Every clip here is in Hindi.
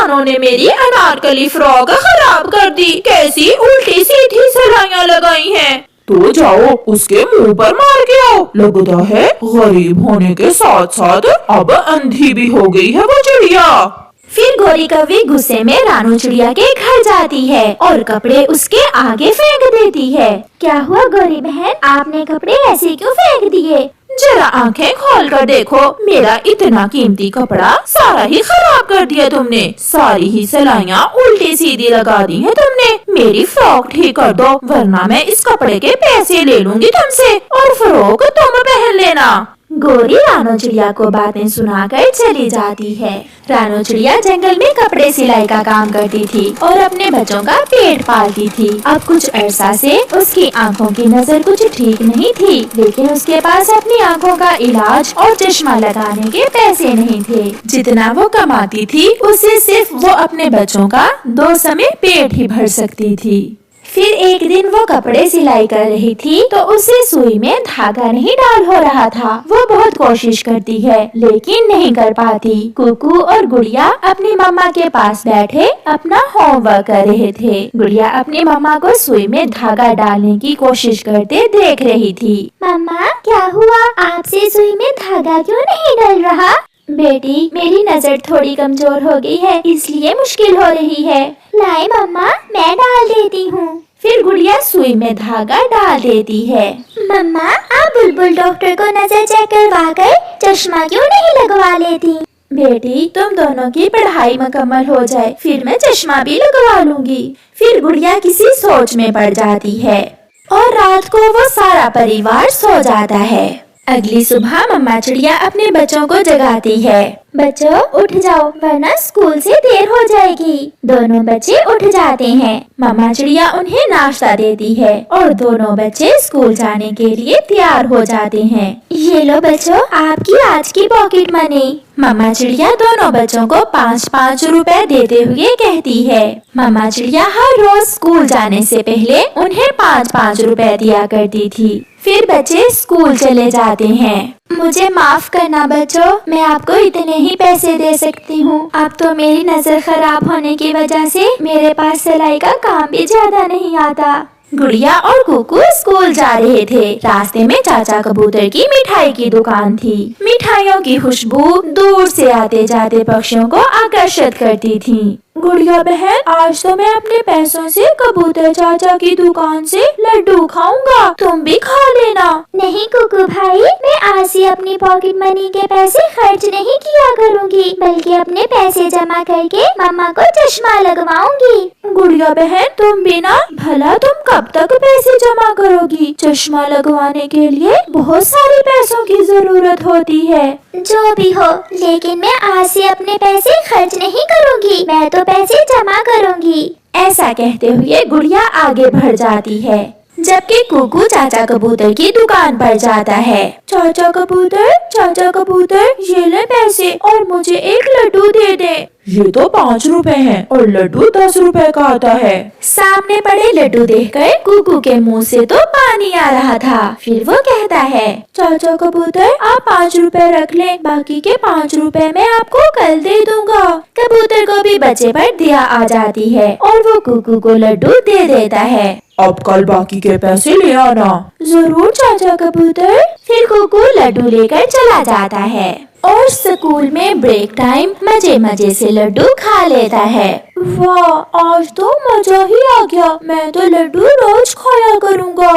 रानो ने मेरी अनारकली फ्रॉक खराब कर दी। कैसी उल्टी सीधी सिलाइयाँ लगाई हैं। तो जाओ उसके मुंह पर मार के आओ। लगता है गरीब होने के साथ साथ अब अंधी भी हो गई है वो चिड़िया। फिर गोरी कौवी गुस्से में रानो चिड़िया के घर जाती है और कपड़े उसके आगे फेंक देती है। क्या हुआ गोरी बहन, आपने कपड़े ऐसे क्यों फेंक दिए? जरा आंखें खोल कर देखो, मेरा इतना कीमती कपड़ा सारा ही खराब कर दिया तुमने। सारी ही सिलाइयाँ उल्टी सीधी लगा दी है तुमने। मेरी फ्रॉक ठीक कर दो, वरना मैं इस कपड़े के पैसे ले लूंगी तुमसे और फ्रॉक तुम पहन लेना। गोरी रानो चिड़िया को बातें सुनाकर चली जाती है। रानो चिड़िया जंगल में कपड़े सिलाई का काम करती थी और अपने बच्चों का पेट पालती थी। अब कुछ अरसा से उसकी आंखों की नजर कुछ ठीक नहीं थी, लेकिन उसके पास अपनी आंखों का इलाज और चश्मा लगाने के पैसे नहीं थे। जितना वो कमाती थी उससे सिर्फ वो अपने बच्चों का 2 समय पेट ही भर सकती थी। फिर एक दिन वो कपड़े सिलाई कर रही थी तो उसे सुई में धागा नहीं डाल हो रहा था। वो बहुत कोशिश करती है लेकिन नहीं कर पाती। कुकू और गुड़िया अपनी मम्मा के पास बैठे अपना होमवर्क कर रहे थे। गुड़िया अपनी मम्मा को सुई में धागा डालने की कोशिश करते देख रही थी। मम्मा क्या हुआ, आपसे सुई में धागा क्यों नहीं डल रहा? बेटी मेरी नजर थोड़ी कमजोर हो गई है, इसलिए मुश्किल हो रही है। लाए मम्मा मैं डाल देती हूँ। फिर गुड़िया सुई में धागा डाल देती है। मम्मा आप बुलबुल डॉक्टर को नजर चेक करवा कर चश्मा क्यों नहीं लगवा लेती? बेटी तुम दोनों की पढ़ाई मुकम्मल हो जाए फिर मैं चश्मा भी लगवा लूंगी। फिर गुड़िया किसी सोच में पड़ जाती है और रात को वो सारा परिवार सो जाता है। अगली सुबह मम्मा चिड़िया अपने बच्चों को जगाती है। बच्चों उठ जाओ वरना स्कूल से देर हो जाएगी। दोनों बच्चे उठ जाते हैं। मम्मा चिड़िया उन्हें नाश्ता देती है और दोनों बच्चे स्कूल जाने के लिए तैयार हो जाते हैं। ये लो बच्चों आपकी आज की पॉकेट मनी। मम्मा चिड़िया दोनों बच्चों को 5-5 रुपए देते हुए कहती है। मम्मा चिड़िया हर रोज स्कूल जाने से पहले उन्हें 5-5 रुपए दिया करती थी। फिर बच्चे स्कूल चले जाते हैं। मुझे माफ करना बच्चों, मैं आपको इतने ही पैसे दे सकती हूँ। अब तो मेरी नजर खराब होने की वजह से मेरे पास सिलाई का काम भी ज्यादा नहीं आता। गुड़िया और कुकू स्कूल जा रहे थे। रास्ते में चाचा कबूतर की मिठाई की दुकान थी। मिठाइयों की खुशबू दूर से आते जाते पक्षियों को आकर्षित करती थी। गुड़िया बहन आज तो मैं अपने पैसों से कबूतर चाचा की दुकान से लड्डू खाऊंगा, तुम भी खा लेना। नहीं कुकू भाई, मैं आज से अपनी पॉकेट मनी के पैसे खर्च नहीं किया करूँगी, बल्कि अपने पैसे जमा करके मम्मा को चश्मा लगवाऊंगी। गुड़िया बहन तुम भी ना, भला तुम कब तक पैसे जमा करोगी? चश्मा लगवाने के लिए बहुत सारे पैसों की जरूरत होती है। जो भी हो, लेकिन मैं आज से अपने पैसे खर्च नहीं करूँगी, मैं तो पैसे जमा करूँगी। ऐसा कहते हुए गुड़िया आगे बढ़ जाती है, जबकि कुकू चाचा कबूतर की दुकान पर जाता है। चाचा कबूतर ये ले पैसे और मुझे एक लड्डू दे दे। ये तो 5 रुपए हैं और लड्डू 10 रुपए का आता है। सामने पड़े लड्डू देखकर कुकू के मुंह से तो पानी आ रहा था। फिर वो कहता है, चाचा कबूतर आप 5 रुपए रख लें, बाकी के 5 रुपए मैं आपको कल दे दूंगा। कबूतर को भी बच्चे पर दया आ जाती है और वो कुकू को लड्डू दे देता है। अब कल बाकी के पैसे ले आना। जरूर चाचा कबूतर। फिर कुकू लड्डू लेकर चला जाता है और स्कूल में ब्रेक टाइम मजे से लड्डू खा लेता है। वाह आज तो मजा ही आ गया, मैं तो लड्डू रोज खाया करूँगा।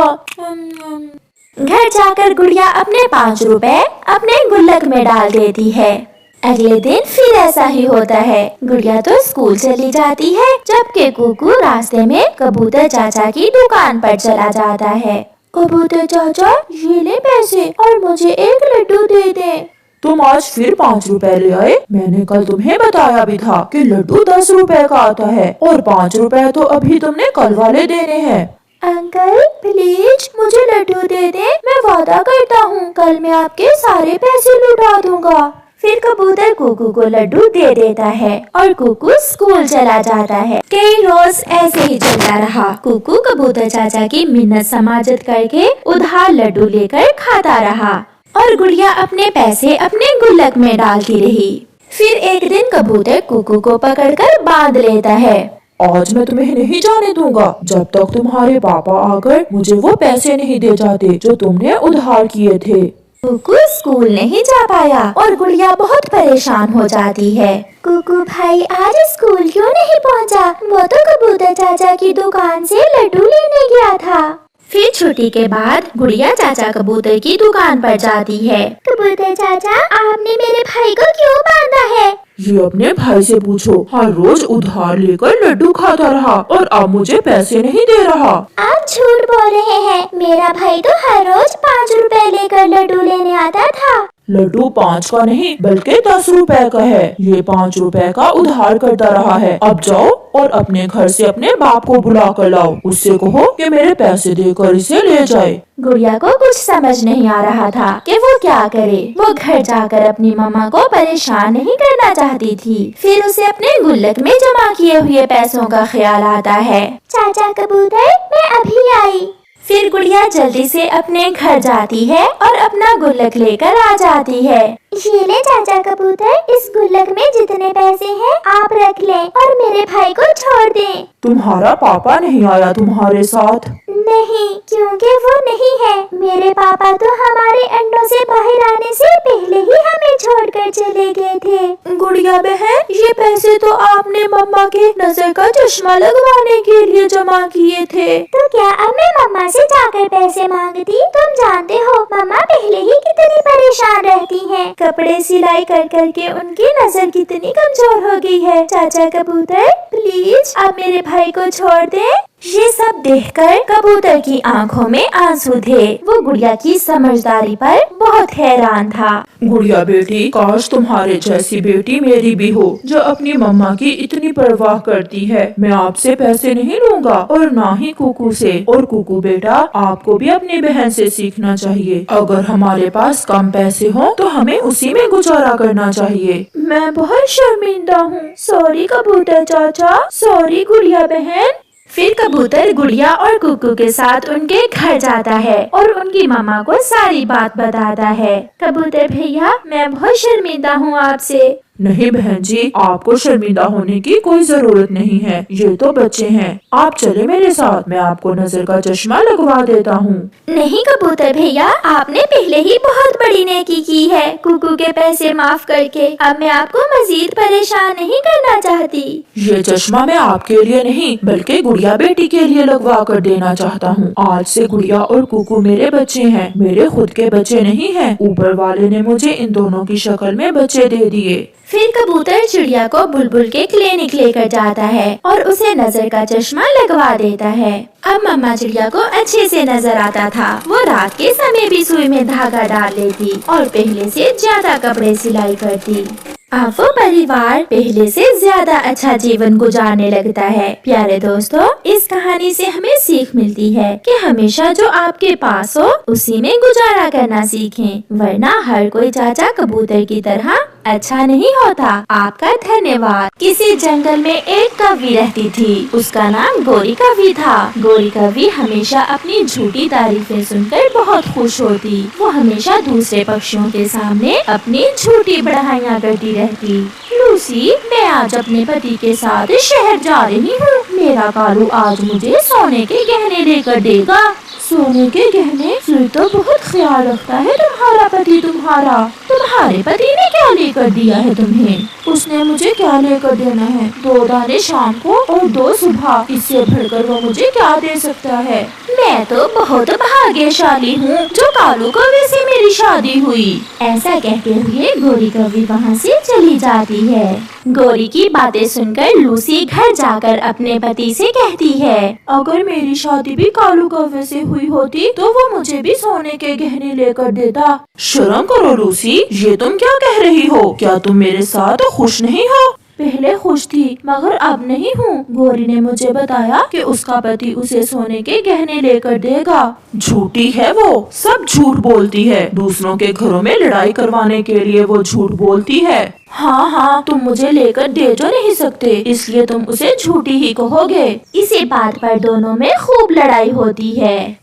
घर जाकर गुड़िया अपने 5 रुपए अपने गुल्लक में डाल देती है। अगले दिन फिर ऐसा ही होता है। गुड़िया तो स्कूल चली जाती है, जबकि कुकू रास्ते में कबूतर चाचा की दुकान पर चला जाता है। कबूतर चाचा ये ले पैसे और मुझे एक लड्डू दे दे। तुम आज फिर 5 रुपए ले आए? मैंने कल तुम्हें बताया भी था कि लड्डू 10 रुपए का आता है और 5 रुपए तो अभी तुमने कल वाले देने हैं। अंकल प्लीज मुझे लड्डू दे दे, मैं वादा करता हूँ कल मैं आपके सारे पैसे लुटा दूंगा। फिर कबूतर कुकू को लड्डू दे देता है और कुकू स्कूल चला जाता है। कई रोज ऐसे ही चलता रहा। कुकू कबूतर चाचा की मिन्नत समाजत करके उधार लड्डू लेकर खाता रहा और गुड़िया अपने पैसे अपने गुल्लक में डालती रही। फिर एक दिन कबूतर कुकू को पकड़कर बांध लेता है। आज मैं तुम्हें नहीं जाने दूंगा जब तक तुम्हारे पापा आकर मुझे वो पैसे नहीं दे जाते जो तुमने उधार किए थे। कुकू स्कूल नहीं जा पाया और गुड़िया बहुत परेशान हो जाती है। कुकू भाई आज स्कूल क्यों नहीं पहुंचा? वो तो कबूतर चाचा की दुकान से लड्डू लेने गया था। फिर छुट्टी के बाद गुड़िया चाचा कबूतर की दुकान पर जाती है। कबूतर चाचा, आपने मेरे भाई को क्यों बांधा है? ये अपने भाई से पूछो। हर रोज उधार लेकर लड्डू खाता रहा और अब मुझे पैसे नहीं दे रहा। आप झूठ बोल रहे हैं। मेरा भाई तो हर रोज 5 रुपए लेकर लड्डू लेने आता था। लड्डू 5 का नहीं बल्कि 10 रुपए का है। ये 5 रुपए का उधार करता रहा है। अब जाओ और अपने घर से अपने बाप को बुला कर लाओ। उससे कहो कि मेरे पैसे देकर इसे ले जाए। गुड़िया को कुछ समझ नहीं आ रहा था कि वो क्या करे। वो घर जाकर अपनी मम्मा को परेशान नहीं करना चाहती थी। फिर उसे अपने गुल्लक में जमा किए हुए पैसों का ख्याल आता है। चाचा कबूतर, मैं अभी आई। फिर गुड़िया जल्दी से अपने घर जाती है और अपना गुल्लक लेकर आ जाती है। ये ले चाचा कबूतर, इस गुल्लक में जितने पैसे हैं आप रख लें और मेरे भाई को छोड़ दें। तुम्हारा पापा नहीं आया तुम्हारे साथ? नहीं, क्योंकि वो नहीं है। मेरे पापा तो हमारे अंडों से बाहर आने से पहले ही हमें छोड़कर चले गए थे। गुड़िया बहन, ये पैसे तो आपने मम्मा के नजर का चश्मा लगवाने के लिए जमा किए थे। तो क्या अब मैं मम्मा से जाकर पैसे मांगती? तुम जानते हो मम्मा पहले ही कितनी परेशान रहती हैं। कपड़े सिलाई कर करके उनकी नजर कितनी कमजोर हो गई है। चाचा कबूतर, प्लीज आप मेरे भाई को छोड़ दें। ये सब देखकर कबूतर की आंखों में आंसू थे। वो गुड़िया की समझदारी पर बहुत हैरान था। गुड़िया बेटी, काश तुम्हारे जैसी बेटी मेरी भी हो जो अपनी मम्मा की इतनी परवाह करती है। मैं आपसे पैसे नहीं लूंगा और ना ही कुकू से। और कुकू बेटा, आपको भी अपनी बहन से सीखना चाहिए। अगर हमारे पास कम पैसे हो तो हमें उसी में गुजारा करना चाहिए। मैं बहुत शर्मिंदा हूँ। सॉरी कबूतर चाचा, सॉरी गुड़िया बहन। फिर कबूतर गुड़िया और कुकू के साथ उनके घर जाता है और उनकी मम्मा को सारी बात बताता है। कबूतर भैया, मैं बहुत शर्मिंदा हूँ आपसे। नहीं बहन जी, आपको शर्मिंदा होने की कोई जरूरत नहीं है। ये तो बच्चे हैं। आप चले मेरे साथ, मैं आपको नजर का चश्मा लगवा देता हूँ। नहीं कबूतर भैया, आपने पहले ही बहुत बड़ी नेकी की है कुकू के पैसे माफ करके। अब मैं आपको मजीद परेशान नहीं करना चाहती। ये चश्मा मैं आपके लिए नहीं बल्कि गुड़िया बेटी के लिए लगवा कर देना चाहता हूँ। आज से गुड़िया और कुकू मेरे बच्चे हैं, मेरे खुद के बच्चे नहीं हैं। ऊपर वाले ने मुझे इन दोनों की शक्ल में बच्चे दे दिए। फिर कबूतर चिड़िया को बुलबुल के क्लिनिक लेकर जाता है और उसे नजर का चश्मा लगवा देता है। अब मम्मा चिड़िया को अच्छे से नजर आता था। वो रात के समय भी सुई में धागा डाल लेती और पहले से ज्यादा कपड़े सिलाई करती। अब वो परिवार पहले से ज्यादा अच्छा जीवन गुजारने लगता है। प्यारे दोस्तों, इस कहानी से हमें सीख मिलती है कि हमेशा जो आपके पास हो उसी में गुजारा करना सीखें, वरना हर कोई चाचा कबूतर की तरह अच्छा नहीं होता। आपका धन्यवाद। किसी जंगल में एक कवि रहती थी। उसका नाम गोरी कवि था। गोरी कवि हमेशा अपनी झूठी तारीफें सुनकर बहुत खुश होती। वो हमेशा दूसरे पक्षियों के सामने अपनी झूठी बढ़ाइयाँ करती रहती। लूसी, मैं आज अपने पति के साथ शहर जा रही हूँ। मेरा कालू आज मुझे सोने के गहने लेकर देगा। सोने के गहने? फिर तो बहुत ख्याल रखता है तुम्हारा पति तुम्हारा। तुम्हारे पति ने क्या लेकर दिया है तुम्हें? उसने मुझे क्या लेकर देना है? 2 दाने शाम को और 2 सुबह। इससे बढ़कर वो मुझे क्या दे सकता है? मैं तो बहुत भाग्यशाली हूँ जो कालू कवि से मेरी शादी हुई। ऐसा कहते हुए गोरी कवि वहाँ से चली जाती है। गोरी की बातें सुनकर लूसी घर जाकर अपने पति से कहती है, अगर मेरी शादी भी कालू कौवे से हुई होती तो वो मुझे भी सोने के गहने लेकर देता। शर्म करो लूसी, ये तुम क्या कह रही हो? क्या तुम मेरे साथ खुश नहीं हो? पहले खुश थी मगर अब नहीं हूँ। गोरी ने मुझे बताया कि उसका पति उसे सोने के गहने लेकर देगा। झूठी है वो, सब झूठ बोलती है। दूसरों के घरों में लड़ाई करवाने के लिए वो झूठ बोलती है। हाँ हाँ, तुम मुझे लेकर दे जो नहीं सकते, इसलिए तुम उसे झूठी ही कहोगे। इसी बात पर दोनों में खूब लड़ाई होती है।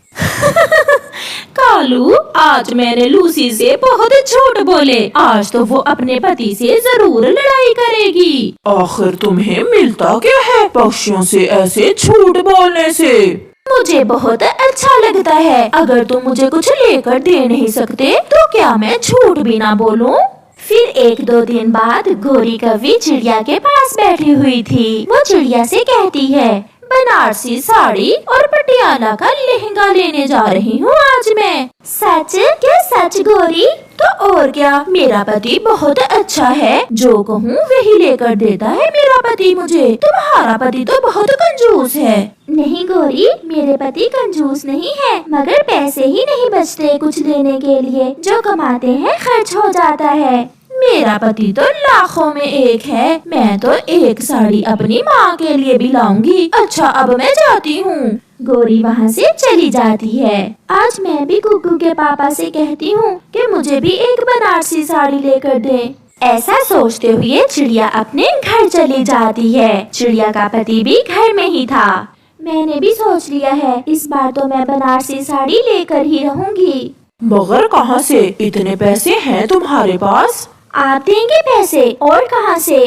कालू, आज मैंने लूसी से बहुत झूठ बोले। आज तो वो अपने पति से जरूर लड़ाई करेगी। आखिर तुम्हें मिलता क्या है पक्षियों से ऐसे झूठ बोलने से? मुझे बहुत अच्छा लगता है। अगर तुम मुझे कुछ लेकर दे नहीं सकते तो क्या मैं झूठ भी ना बोलूं? फिर 1-2 दिन बाद गोरी कौवी चिड़िया के पास बैठी हुई थी। वो चिड़िया से कहती है, बनारसी साड़ी और पटियाला का लहंगा लेने जा रही हूँ आज मैं। सच? क्या सच गोरी? तो और क्या, मेरा पति बहुत अच्छा है। जो कहूँ वही लेकर देता है मेरा पति मुझे। तुम्हारा पति तो बहुत कंजूस है। नहीं गोरी, मेरे पति कंजूस नहीं है, मगर पैसे ही नहीं बचते कुछ लेने के लिए। जो कमाते हैं खर्च हो जाता है। मेरा पति तो लाखों में एक है। मैं तो एक साड़ी अपनी माँ के लिए भी लाऊंगी। अच्छा, अब मैं जाती हूँ। गोरी वहाँ से चली जाती है। आज मैं भी कुकू के पापा से कहती हूँ कि मुझे भी एक बनारसी साड़ी लेकर दे। ऐसा सोचते हुए चिड़िया अपने घर चली जाती है। चिड़िया का पति भी घर में ही था। मैंने भी सोच लिया है, इस बार तो मैं बनारसी साड़ी लेकर ही रहूंगी। मगर कहाँ से इतने पैसे हैं तुम्हारे पास? आप देंगे पैसे? और कहाँ से?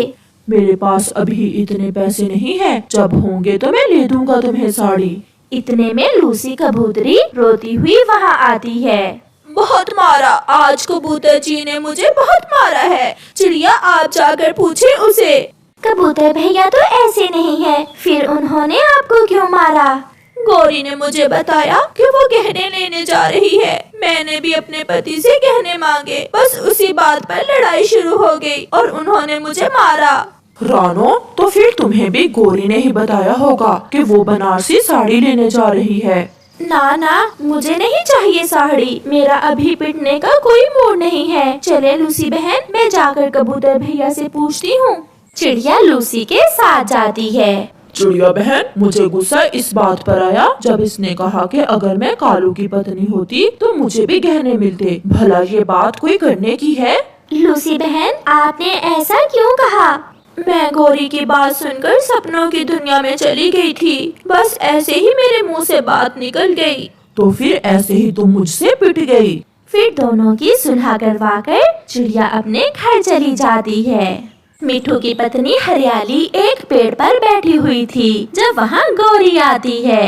मेरे पास अभी इतने पैसे नहीं हैं। जब होंगे तो मैं ले दूंगा तुम्हें साड़ी। इतने में लूसी कबूतरी रोती हुई वहाँ आती है। बहुत मारा, आज कबूतर जी ने मुझे बहुत मारा है। चिड़िया, आप जाकर पूछे उसे। कबूतर भैया तो ऐसे नहीं है, फिर उन्होंने आपको क्यों मारा? गौरी ने मुझे बताया कि वो गहने लेने जा रही है। मैंने भी अपने पति से गहने मांगे। बस उसी बात पर लड़ाई शुरू हो गई और उन्होंने मुझे मारा। रानो, तो फिर तुम्हें भी गौरी ने ही बताया होगा कि वो बनारसी साड़ी लेने जा रही है। ना ना, मुझे नहीं चाहिए साड़ी। मेरा अभी पिटने का कोई मूड नहीं है। चले लूसी बहन, मैं जाकर कबूतर भैया से पूछती हूँ। चिड़िया लूसी के साथ जाती है। चिड़िया बहन, मुझे गुस्सा इस बात पर आया जब इसने कहा कि अगर मैं कालू की पत्नी होती तो मुझे भी गहने मिलते। भला ये बात कोई करने की है? लूसी बहन, आपने ऐसा क्यों कहा? मैं गौरी की बात सुनकर सपनों की दुनिया में चली गई थी। बस ऐसे ही मेरे मुंह से बात निकल गई। तो फिर ऐसे ही तुम मुझसे पिट गई। फिर दोनों की सुलह करवाकर चिड़िया अपने घर चली जाती है। मिठू की पत्नी हरियाली एक पेड़ पर बैठी हुई थी जब वहाँ गौरी आती है।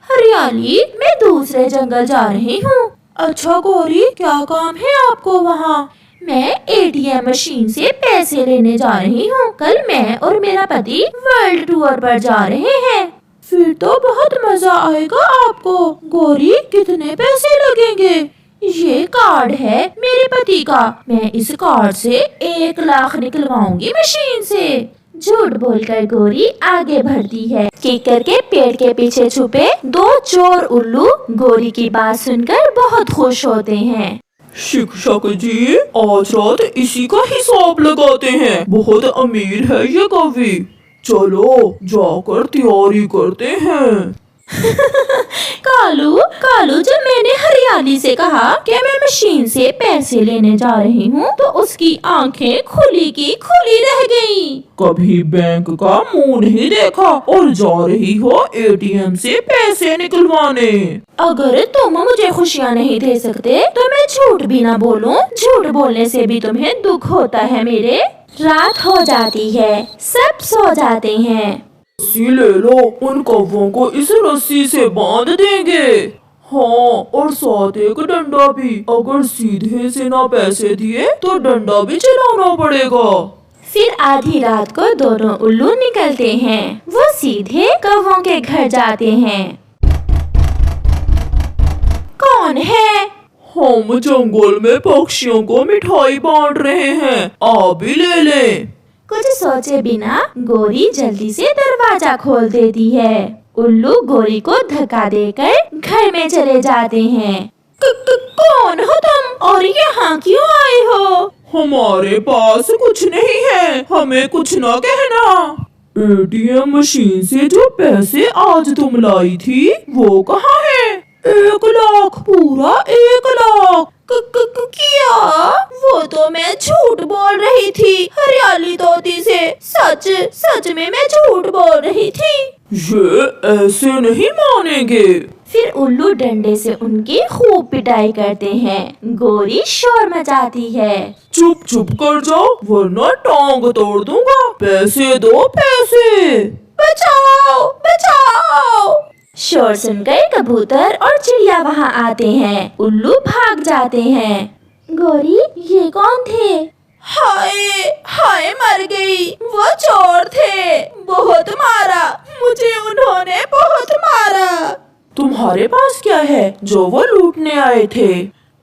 हरियाली, मैं दूसरे जंगल जा रही हूँ। अच्छा गौरी, क्या काम है आपको वहाँ? मैं एटीएम मशीन से पैसे लेने जा रही हूँ। कल मैं और मेरा पति वर्ल्ड टूर पर जा रहे हैं। फिर तो बहुत मजा आएगा आपको। गौरी, कितने पैसे लगेंगे? ये कार्ड है मेरे पति का। मैं इस कार्ड से 1 लाख निकलवाऊंगी मशीन से। झूठ बोलकर गौरी आगे बढ़ती है। किकर के पेड़ के पीछे छुपे 2 चोर उल्लू गौरी की बात सुनकर बहुत खुश होते हैं। शिक्षक जी, आज रात इसी का हिसाब लगाते हैं। बहुत अमीर है ये कवि। चलो जाकर तैयारी करते हैं। कालू, जब मैंने हरियाली से कहा कि मैं मशीन से पैसे लेने जा रही हूँ तो उसकी आंखें खुली की खुली रह गईं। कभी बैंक का मुंह नहीं देखा और जा रही हो एटीएम से पैसे निकलवाने। अगर तुम मुझे खुशियाँ नहीं दे सकते तो मैं झूठ भी ना बोलूं। झूठ बोलने से भी तुम्हें दुख होता है मेरे। रात हो जाती है, सब सो जाते हैं। रस्सी ले लो, उन कौवों को इस रस्सी से बांध देंगे। हाँ, और साथ एक डंडा भी। अगर सीधे से ना पैसे दिए तो डंडा भी चलाना पड़ेगा। फिर आधी रात को दोनों उल्लू निकलते हैं। वो सीधे कौवों के घर जाते हैं। कौन है? हम जंगल में पक्षियों को मिठाई बांट रहे हैं, आप भी ले लें। कुछ सोचे बिना गौरी जल्दी से दरवाजा खोल देती है। उल्लू गौरी को धक्का देकर घर में चले जाते हैं। कौन हो तुम और यहाँ क्यों आए हो? हमारे पास कुछ नहीं है, हमें कुछ ना कहना। एटीएम मशीन से जो पैसे आज तुम लाई थी वो कहाँ है? 1 लाख, पूरा 1 लाख। क्या? वो तो मैं झूठ बोल रही थी हरियाली तोती से। सच सच में मैं झूठ बोल रही थी। ये ऐसे नहीं मानेंगे। फिर उल्लू डंडे से उनकी खूब पिटाई करते हैं। गोरी शोर मचाती है। चुप चुप कर जाओ वरना टांग तोड़ दूंगा। पैसे दो पैसे। बचाओ बचाओ। शोर सुनकर कबूतर और चिड़िया वहाँ आते हैं। उल्लू भाग जाते हैं। गौरी, ये कौन थे? हाय हाय मर गई। वो चोर थे, बहुत मारा मुझे उन्होंने, बहुत मारा। तुम्हारे पास क्या है जो वो लूटने आए थे?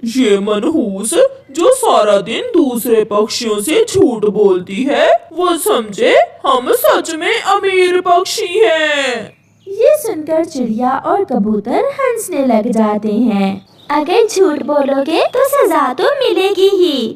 ये मनहूस जो सारा दिन दूसरे पक्षियों से झूठ बोलती है, वो समझे हम सच में अमीर पक्षी हैं। ये सुनकर चिड़िया और कबूतर हंसने लग जाते हैं। अगर झूठ बोलोगे तो सजा तो मिलेगी ही।